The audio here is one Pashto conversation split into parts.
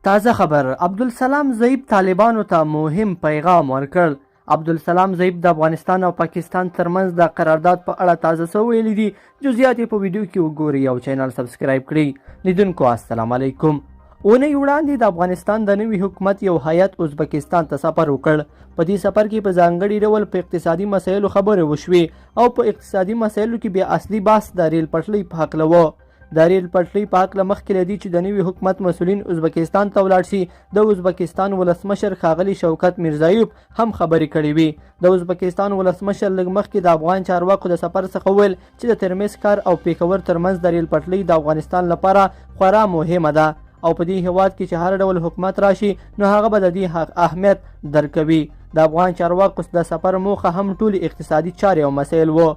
تازه خبر عبدالسلام ضعیف طالبانو ته مهم پیغام ورکړ. عبدالسلام ضعیف د افغانستان او پاکستان ترمنځ د قرارداد په اړه تازه څه ویلي دي. جزئیات یې په ویډیو کې وګورئ او چینل سبسکرایب کړئ. لیدونکو السلام علیکم. اونۍ وړاندې د افغانستان د نوي حکومت یو هیات ازبکستان ته سفر وکړ. په دې سفر کې په ځانګړي ډول په اقتصادي مسایلو خبرې وشوې او په اقتصادي مسایلو کې بیا اصلي بحث د ریل پټلۍ په هکله و. د ریل پټلۍ په هکله مخکې له دې چې د نوي حکومت مسؤلین ازبکستان ته ولاړ شي، د ازبکستان ولسمشر ښاغلي شوکت میرزایوف هم خبرې کړې وې. د ازبکستان ولسمشر لږ مخکې د افغان چارواکو د سفر څخه وویل چې د ترمز ښار او پیښور ترمنځ د ریل پټلۍ د افغانستان لپاره خورا مهمه ده او په دې هیواد کې چې هر ډول حکومت راشي نو هغه به د دې اهمیت درک کوي. د افغان چارواکو د سفر موخه هم ټول اقتصادي چارې او مسایل وو.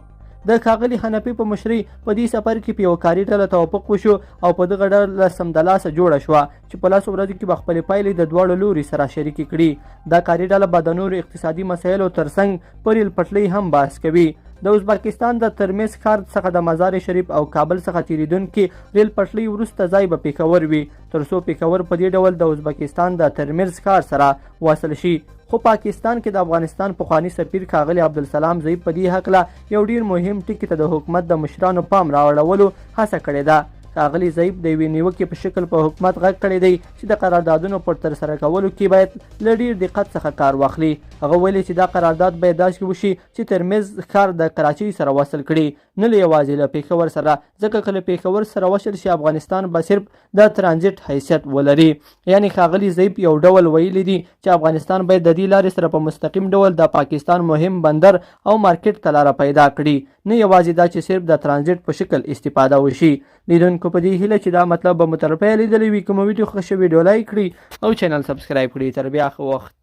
د ښاغلي حنفي په مشرۍ په دې سفر کې په یو کاري ډله توافق وشو او په دغه ډله سمدلاسه جوړه شوه چې په لسو ورځو کې به خپلې پایلې د دواړو لوري سره شریکې کړي. دا کاري ډله به د نورو اقتصادي مسایلو ترڅنګ په ریل پټلۍ هم بحث کوي. د ازبکستان د ترمز ښار څخه د مزار شریف او کابل څخه تیریدونکي ریل پټلۍ وروسته ځای به پیښور وي، ترڅو پیښور په دې ډول د ازبکستان د ترمز ښار سره وصل شي. خو پاکستان کې د افغانستان پخوانی سفیر ښاغلي عبدالسلام ضعیف په دې هکله یو ډیر مهم ټکي ته د حکومت د مشرانو پام راوړولو هڅه کړې ده. ښاغلي ضعیف د یوې نیوکې په شکل په حکومت غږ کړی دی چې د قراردادونو پر ترسره کولو کې باید له ډیر دقت څخه کار واخلي. هغه ویلي چې دا قرارداد باید داسې وشي چې ترمز ښار د کراچۍ سره وصل کړي، نه یوازې له پیښور سره، ځکه که له پیښور سره وصل شي افغانستان به صرف د ترانزیت حیثیت ولري. یعنی ښاغلي ضعیف یو ډول ویلي دي چې افغانستان باید د دې لارې سره په مستقیم ډول د پاکستان مهم بندر او مارکیټ ته لاره پیدا کړي، نه یوازې دا چې صرف د ترانزیت په شکل استفاده وشي. لیدونکو په دې هیله چې دا مطلب به مو تر پایه لیدلی وي. کومه ویډیو خوښه شوې ویډیو لایک کړئ او چینل سبسکرایب کړئ. تر بیا ښه وخت.